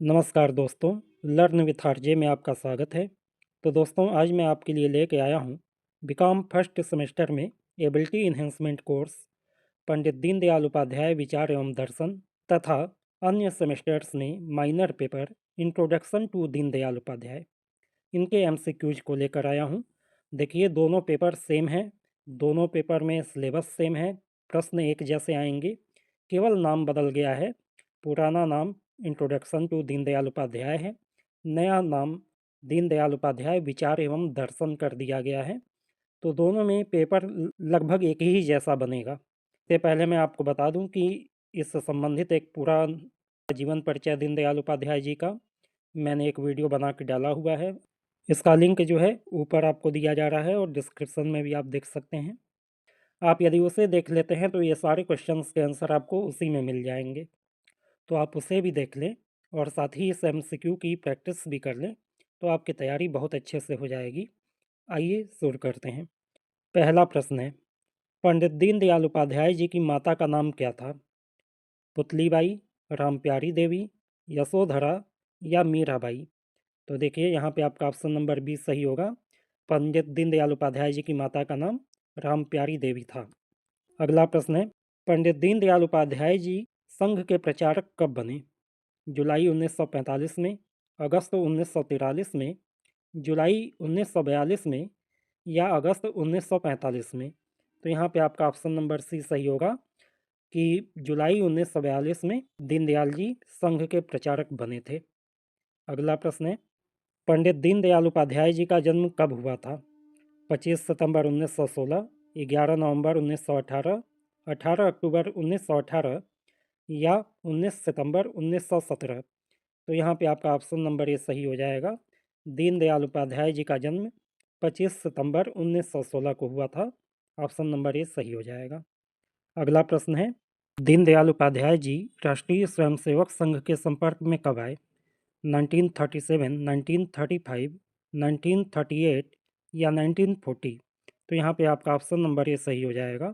नमस्कार दोस्तों, learn with RJ में आपका स्वागत है। तो दोस्तों, आज मैं आपके लिए लेके आया हूँ बीकॉम फर्स्ट सेमेस्टर में ability enhancement course Pandit Deendayal Upadhyay विचार एवं दर्शन तथा अन्य सेमेस्टर्स में minor paper introduction to Deendayal Upadhyay, इनके एमसीक्यूज को लेकर आया हूँ। देखिए, दोनों पेपर सेम हैं, दोनों पेपर में सिलेबस सेम है, प्रश्न एक जैसे आएंगे, केवल नाम बदल गया है। पुराना नाम इंट्रोडक्शन टू दीनदयाल उपाध्याय है, नया नाम दीनदयाल उपाध्याय विचार एवं दर्शन कर दिया गया है। तो दोनों में पेपर लगभग एक ही जैसा बनेगा। इससे पहले मैं आपको बता दूं कि इससे संबंधित एक पूरा जीवन परिचय दीनदयाल उपाध्याय जी का मैंने एक वीडियो बना के डाला हुआ है। इसका लिंक जो है ऊपर आपको दिया जा रहा है और डिस्क्रिप्शन में भी आप देख सकते हैं। आप यदि उसे देख लेते हैं तो ये सारे क्वेश्चंस के आंसर आपको उसी में मिल जाएंगे। तो आप उसे भी देख लें और साथ ही इस एमसीक्यू की प्रैक्टिस भी कर लें, तो आपकी तैयारी बहुत अच्छे से हो जाएगी। आइए शुरू करते हैं। पहला प्रश्न है, पंडित दीनदयाल उपाध्याय जी की माता का नाम क्या था? पुतलीबाई, रामप्यारी देवी, यशोधरा या मीराबाई? तो देखिए, यहाँ पे आपका ऑप्शन नंबर 20 सही होगा। पंडित दीनदयाल उपाध्याय जी की माता का नाम रामप्यारी देवी था। अगला प्रश्न है, पंडित दीनदयाल उपाध्याय जी संघ के प्रचारक कब बने? जुलाई 1945 में, अगस्त 1943 में, जुलाई 1942 में या अगस्त 1945 में? तो यहाँ पे आपका ऑप्शन नंबर सी सही होगा कि जुलाई 1942 में दीनदयाल जी संघ के प्रचारक बने थे। अगला प्रश्न है, पंडित दीनदयाल उपाध्याय जी का जन्म कब हुआ था? 25 सितंबर 1916, 11 नवंबर 1918, 18 अक्टूबर 1918 या 19 सितंबर 1917? तो यहाँ पे आपका ऑप्शन नंबर ए सही हो जाएगा। दीनदयाल उपाध्याय जी का जन्म 25 सितंबर 1916 को हुआ था। ऑप्शन नंबर ए सही हो जाएगा। अगला प्रश्न है, दीनदयाल उपाध्याय जी राष्ट्रीय स्वयंसेवक संघ के संपर्क में कब आए? 1937, 1935, 1938 या 1940? तो यहाँ पे आपका ऑप्शन नंबर ए सही हो जाएगा।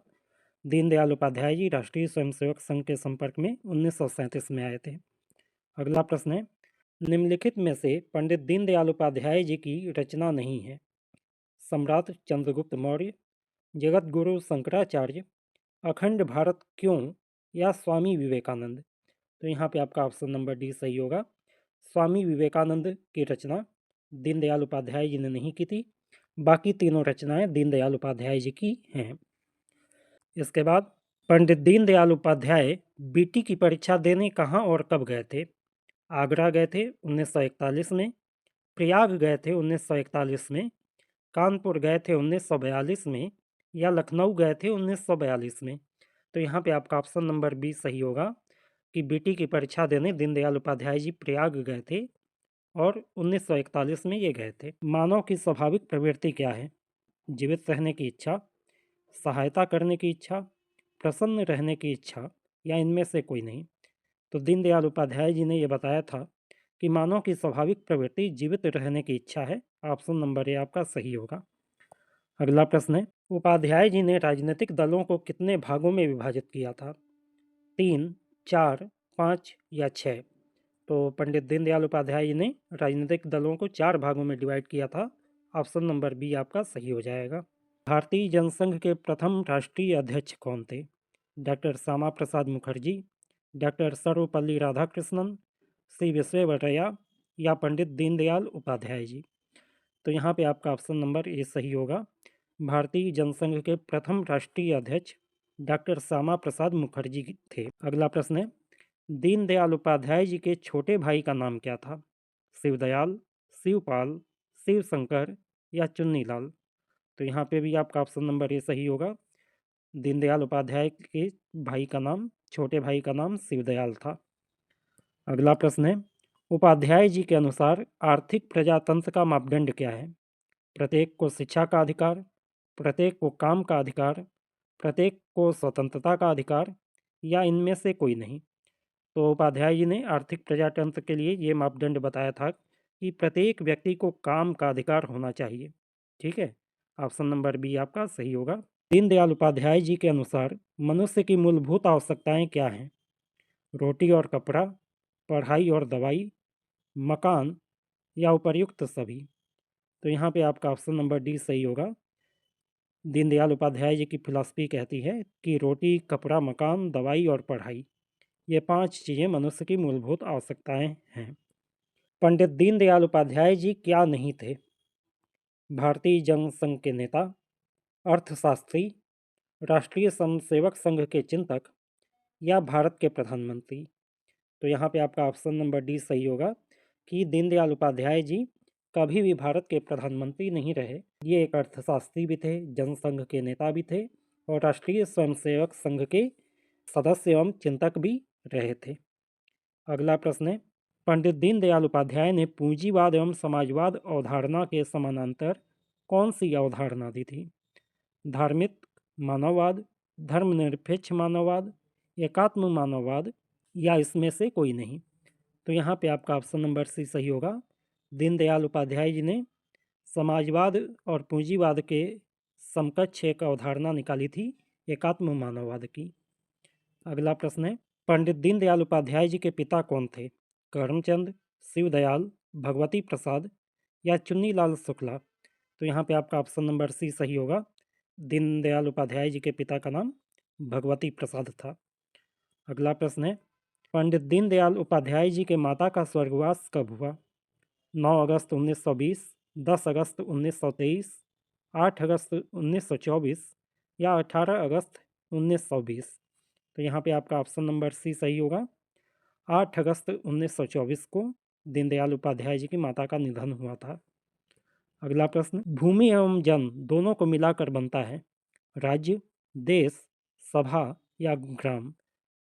दीनदयाल उपाध्याय जी राष्ट्रीय स्वयंसेवक संघ के संपर्क में 1937 में आए थे। अगला प्रश्न है, निम्नलिखित में से पंडित दीनदयाल उपाध्याय जी की रचना नहीं है? सम्राट चंद्रगुप्त मौर्य, जगत गुरु शंकराचार्य, अखंड भारत क्यों या स्वामी विवेकानंद? तो यहाँ पे आपका ऑप्शन नंबर डी सही होगा। स्वामी विवेकानंद की रचना दीनदयाल उपाध्याय जी ने नहीं की थी, बाकी तीनों रचनाएं दीनदयाल उपाध्याय जी की हैं। इसके बाद, पंडित दीनदयाल उपाध्याय बीटी की परीक्षा देने कहाँ और कब गए थे? आगरा गए थे 1941 में, प्रयाग गए थे 1941 में, कानपुर गए थे 1942 में या लखनऊ गए थे 1942 में? तो यहाँ पे आपका ऑप्शन नंबर बी सही होगा कि बीटी की परीक्षा देने दीनदयाल उपाध्याय जी प्रयाग गए थे और 1941 में ये गए थे। मानव की स्वाभाविक प्रवृत्ति क्या है? जीवित रहने की इच्छा, सहायता करने की इच्छा, प्रसन्न रहने की इच्छा या इनमें से कोई नहीं? तो दीनदयाल उपाध्याय जी ने यह बताया था कि मानव की स्वाभाविक प्रवृत्ति जीवित रहने की इच्छा है। ऑप्शन नंबर ए आपका सही होगा। अगला प्रश्न है, उपाध्याय जी ने राजनीतिक दलों को कितने भागों में विभाजित किया था? 3, 4, 5 या 6? तो पंडित दीनदयाल उपाध्याय जी ने राजनीतिक दलों को 4 भागों में डिवाइड किया था। ऑप्शन नंबर बी आपका सही हो जाएगा। भारतीय जनसंघ के प्रथम राष्ट्रीय अध्यक्ष कौन थे? डॉक्टर श्यामा प्रसाद मुखर्जी, डॉक्टर सर्वपल्ली राधाकृष्णन, श्री विश्वेश्वरैया या पंडित दीनदयाल उपाध्याय जी? तो यहाँ पे आपका ऑप्शन नंबर ए सही होगा। भारतीय जनसंघ के प्रथम राष्ट्रीय अध्यक्ष डॉक्टर श्यामा प्रसाद मुखर्जी थे। अगला प्रश्न है, दीनदयाल उपाध्याय जी के छोटे भाई का नाम क्या था? शिवदयाल, शिवपाल, शिवशंकर या चुन्नीलाल? तो यहाँ पे भी आपका ऑप्शन नंबर ए सही होगा। दीनदयाल उपाध्याय के भाई का नाम, छोटे भाई का नाम शिवदयाल था। अगला प्रश्न है, उपाध्याय जी के अनुसार आर्थिक प्रजातंत्र का मापदंड क्या है? प्रत्येक को शिक्षा का अधिकार, प्रत्येक को काम का अधिकार, प्रत्येक को स्वतंत्रता का अधिकार या इनमें से कोई नहीं? तो उपाध्याय जी ने आर्थिक प्रजातंत्र के लिए ये मापदंड बताया था कि प्रत्येक व्यक्ति को काम का अधिकार होना चाहिए। ठीक है, ऑप्शन नंबर बी आपका सही होगा। दीनदयाल उपाध्याय जी के अनुसार मनुष्य की मूलभूत आवश्यकताएं क्या हैं? रोटी और कपड़ा, पढ़ाई और दवाई, मकान या उपर्युक्त सभी। तो यहाँ पे आपका ऑप्शन नंबर डी सही होगा। दीनदयाल उपाध्याय जी की फिलॉसफी कहती है कि रोटी, कपड़ा, मकान, दवाई और पढ़ाई, ये 5 चीज़ें मनुष्य की मूलभूत आवश्यकताएं हैं। पंडित दीनदयाल उपाध्याय जी क्या नहीं थे? भारतीय जनसंघ के नेता, अर्थशास्त्री, राष्ट्रीय स्वयंसेवक संघ के चिंतक या भारत के प्रधानमंत्री। तो यहाँ पे आपका ऑप्शन नंबर डी सही होगा कि दीनदयाल उपाध्याय जी कभी भी भारत के प्रधानमंत्री नहीं रहे। ये एक अर्थशास्त्री भी थे, जनसंघ के नेता भी थे और राष्ट्रीय स्वयंसेवक संघ के सदस्य एवं चिंतक भी रहे थे। अगला प्रश्न है, पंडित दीनदयाल उपाध्याय ने पूंजीवाद एवं समाजवाद अवधारणा के समानांतर कौन सी अवधारणा दी थी? धार्मिक मानववाद, धर्मनिरपेक्ष मानववाद, एकात्म मानववाद या इसमें से कोई नहीं। तो यहाँ पे आपका ऑप्शन नंबर सी सही होगा। दीनदयाल उपाध्याय जी ने समाजवाद और पूंजीवाद के समकक्ष एक अवधारणा निकाली थी, एकात्म मानववाद की। अगला प्रश्न है, पंडित दीनदयाल उपाध्याय जी के पिता कौन थे? करमचंद, शिवदयाल, भगवती प्रसाद या चुन्नीलाल शुक्ला। तो यहाँ पे आपका ऑप्शन नंबर सी सही होगा। दीनदयाल उपाध्याय जी के पिता का नाम भगवती प्रसाद था। अगला प्रश्न है, पंडित दीनदयाल उपाध्याय जी के माता का स्वर्गवास कब हुआ? 9 अगस्त 1920, 10 अगस्त 1923, 8 अगस्त 1924 या 18 अगस्त 1920। तो यहाँ पे आपका ऑप्शन नंबर सी सही होगा। 8 अगस्त 1924 को दीनदयाल उपाध्याय जी की माता का निधन हुआ था। अगला प्रश्न, भूमि एवं जन दोनों को मिलाकर बनता है राज्य, देश, सभा या ग्राम।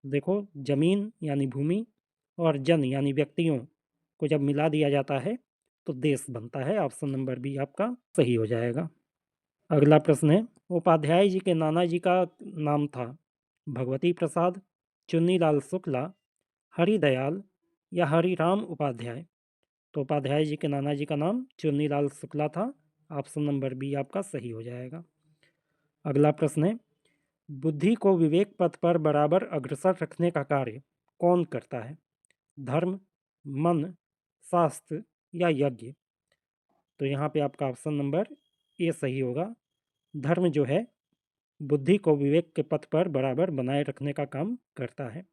देखो, जमीन यानी भूमि और जन यानी व्यक्तियों को जब मिला दिया जाता है तो देश बनता है। ऑप्शन नंबर बी आपका सही हो जाएगा। अगला प्रश्न है, उपाध्याय जी के नाना जी का नाम था भगवती प्रसाद, चुन्नीलाल शुक्ला, हरिदयाल या हरिराम उपाध्याय। तो उपाध्याय जी के नाना जी का नाम चुन्नीलाल शुक्ला था। ऑप्शन नंबर बी आपका सही हो जाएगा। अगला प्रश्न है, बुद्धि को विवेक पथ पर बराबर अग्रसर रखने का कार्य कौन करता है? धर्म, मन, शास्त्र या यज्ञ। तो यहाँ पे आपका ऑप्शन नंबर ए सही होगा। धर्म जो है बुद्धि को विवेक के पथ पर बराबर बनाए रखने का काम करता है।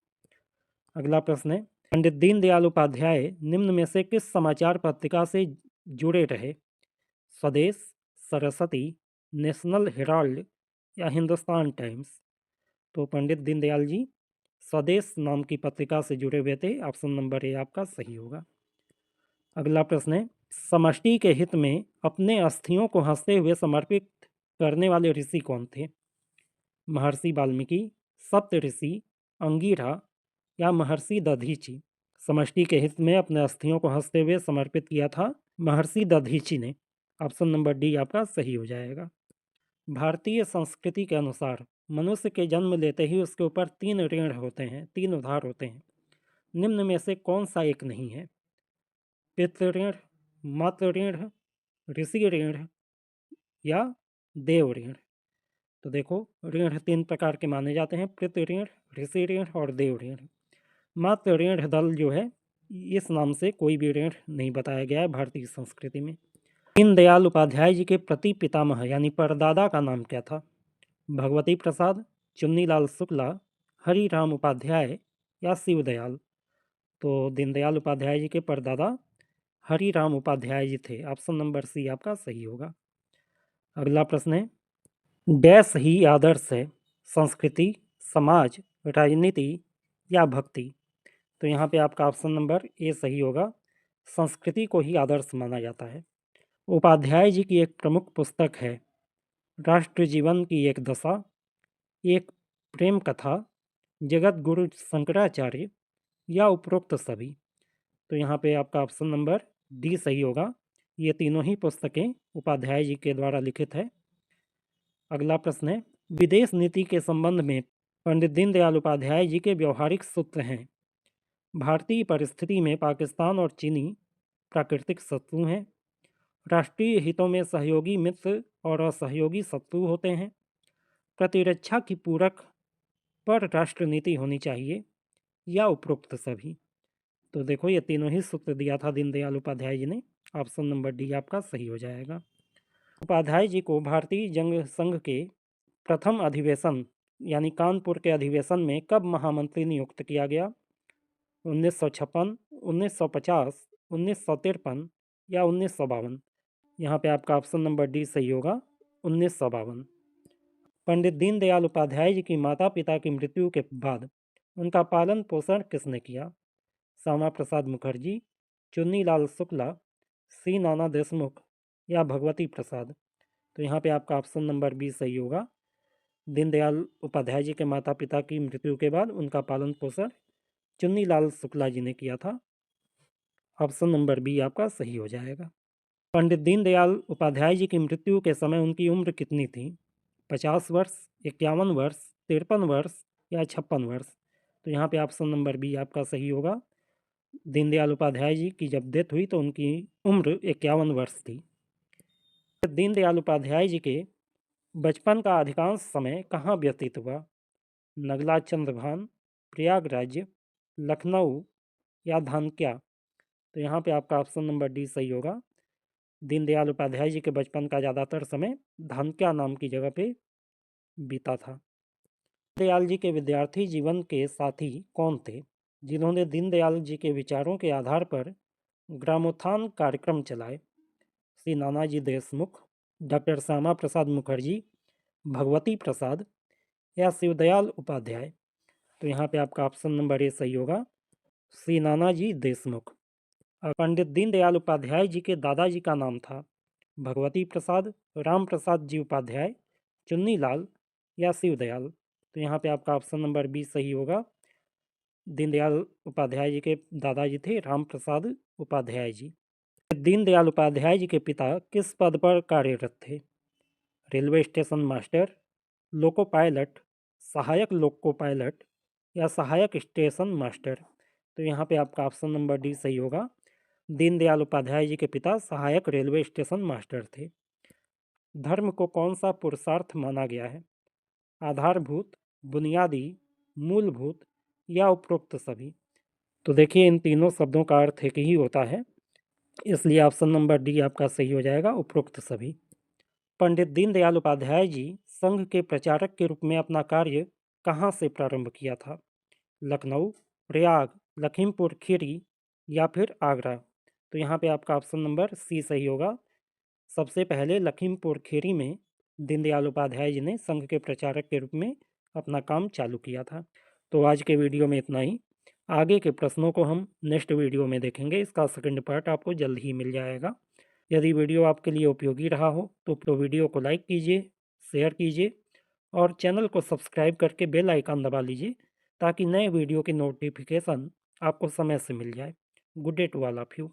अगला प्रश्न है, पंडित दीनदयाल उपाध्याय निम्न में से किस समाचार पत्रिका से जुड़े रहे? स्वदेश, सरस्वती, नेशनल हेराल्ड या हिंदुस्तान टाइम्स। तो पंडित दीनदयाल जी स्वदेश नाम की पत्रिका से जुड़े हुए थे। ऑप्शन नंबर ए आपका सही होगा। अगला प्रश्न है, समष्टि के हित में अपने अस्थियों को हंसते हुए समर्पित करने वाले ऋषि कौन थे? महर्षि वाल्मीकि, सप्त ऋषि, अंगिरा या महर्षि दधीची। समष्टि के हित में अपने अस्थियों को हंसते हुए समर्पित किया था महर्षि दधीची ने। ऑप्शन नंबर डी आपका सही हो जाएगा। भारतीय संस्कृति के अनुसार मनुष्य के जन्म लेते ही उसके ऊपर 3 ऋण होते हैं, 3 उधार होते हैं। निम्न में से कौन सा एक नहीं है? पितृ ऋण, मातृ ऋण, ऋषि ऋण या देव ऋण। तो देखो, ऋण 3 प्रकार के माने जाते हैं, पितृ ऋण, ऋषि ऋण और देव ऋण। मातृ ऋण दल जो है, इस नाम से कोई भी ऋण नहीं बताया गया है भारतीय संस्कृति में। दीनदयाल उपाध्याय जी के प्रति पितामह यानी परदादा का नाम क्या था? भगवती प्रसाद, चुन्नीलाल शुक्ला, हरिराम उपाध्याय या शिवदयाल। तो दीनदयाल उपाध्याय जी के परदादा हरिराम उपाध्याय जी थे। ऑप्शन नंबर सी आपका सही होगा। अगला प्रश्न है, डैश ही आदर्श है? संस्कृति, समाज, राजनीति या भक्ति। तो यहाँ पे आपका ऑप्शन नंबर ए सही होगा। संस्कृति को ही आदर्श माना जाता है। उपाध्याय जी की एक प्रमुख पुस्तक है राष्ट्र जीवन की एक दशा, एक प्रेम कथा, जगत गुरु शंकराचार्य या उपरोक्त सभी। तो यहाँ पे आपका ऑप्शन नंबर डी सही होगा। ये तीनों ही पुस्तकें उपाध्याय जी के द्वारा लिखित है। अगला प्रश्न है, विदेश नीति के संबंध में पंडित दीनदयाल उपाध्याय जी के व्यवहारिक सूत्र हैं। भारतीय परिस्थिति में पाकिस्तान और चीनी प्राकृतिक शत्रु हैं। राष्ट्रीय हितों में सहयोगी मित्र और असहयोगी शत्रु होते हैं। प्रतिरक्षा की पूरक पर राष्ट्र नीति होनी चाहिए या उपरोक्त सभी। तो देखो ये तीनों ही सूत्र दिया था दीनदयाल उपाध्याय जी ने। ऑप्शन नंबर डी आपका सही हो जाएगा। उपाध्याय जी को भारतीय जंग संघ के प्रथम अधिवेशन यानी कानपुर के अधिवेशन में कब महामंत्री नियुक्त किया गया? 1956, 1950, 1953 या 1952? यहाँ पे आपका ऑप्शन नंबर डी सही होगा, 1952। पंडित दीनदयाल उपाध्याय जी की माता पिता की मृत्यु के बाद उनका पालन पोषण किसने किया? श्यामा प्रसाद मुखर्जी, चुन्नीलाल शुक्ला, सी नाना देशमुख या भगवती प्रसाद? तो यहाँ पे आपका ऑप्शन नंबर बी सही होगा। दीनदयाल उपाध्याय जी के माता पिता की मृत्यु के बाद उनका पालन पोषण चुन्नीलाल शुक्ला जी ने किया था। ऑप्शन नंबर बी आपका सही हो जाएगा। पंडित दीनदयाल उपाध्याय जी की मृत्यु के समय उनकी उम्र कितनी थी? 50 वर्ष, 51 वर्ष, 53 वर्ष या 56 वर्ष? तो यहाँ पे ऑप्शन नंबर बी आपका सही होगा। दीनदयाल उपाध्याय जी की जब डेथ हुई तो उनकी उम्र 51 वर्ष थी। दीनदयाल उपाध्याय जी के बचपन का अधिकांश समय कहाँ व्यतीत हुआ? नगला चंद्रभान, प्रयागराज, लखनऊ या धानक्या? तो यहाँ पे आपका ऑप्शन नंबर डी सही होगा। दीनदयाल उपाध्याय जी के बचपन का ज़्यादातर समय धानक्या नाम की जगह पे बीता था। दीनदयाल जी के विद्यार्थी जीवन के साथी कौन थे जिन्होंने दीनदयाल जी के विचारों के आधार पर ग्रामोत्थान कार्यक्रम चलाए? श्री नानाजी देशमुख, डॉक्टर श्यामा प्रसाद मुखर्जी, भगवती प्रसाद या शिवदयाल उपाध्याय? तो यहाँ पे आपका ऑप्शन नंबर ए सही होगा, श्री नानाजी देशमुख। पंडित दीनदयाल उपाध्याय जी के दादाजी का नाम था भगवती प्रसाद, राम प्रसाद जी उपाध्याय, चुन्नीलाल या शिवदयाल? तो यहाँ पे आपका ऑप्शन नंबर बी सही होगा। दीनदयाल उपाध्याय जी के दादाजी थे राम प्रसाद उपाध्याय जी। दीनदयाल उपाध्याय जी के पिता किस पद पर कार्यरत थे? Railway station master, loco pilot, सहायक लोको पायलट या सहायक स्टेशन मास्टर? तो यहाँ पे आपका ऑप्शन नंबर डी सही होगा। दीनदयाल उपाध्याय जी के पिता सहायक रेलवे स्टेशन मास्टर थे। धर्म को कौन सा पुरुषार्थ माना गया है? आधारभूत, बुनियादी, मूलभूत या उपरोक्त सभी? तो देखिए इन तीनों शब्दों का अर्थ एक ही होता है, इसलिए ऑप्शन नंबर डी आपका सही हो जाएगा, उपरोक्त सभी। पंडित दीनदयाल उपाध्याय जी संघ के प्रचारक के रूप में अपना कार्य कहाँ से प्रारंभ किया था? लखनऊ, प्रयाग, लखीमपुर खीरी या फिर आगरा? तो यहाँ पे आपका ऑप्शन नंबर सी सही होगा। सबसे पहले लखीमपुर खीरी में दीनदयाल उपाध्याय जी ने संघ के प्रचारक के रूप में अपना काम चालू किया था। तो आज के वीडियो में इतना ही। आगे के प्रश्नों को हम नेक्स्ट वीडियो में देखेंगे। इसका सेकंड पार्ट आपको जल्द ही मिल जाएगा। यदि वीडियो आपके लिए उपयोगी रहा हो तो वीडियो को लाइक कीजिए, शेयर कीजिए और चैनल को सब्सक्राइब करके बेल आइकन दबा लीजिए ताकि नए वीडियो की नोटिफिकेशन आपको समय से मिल जाए। Good day to all of you.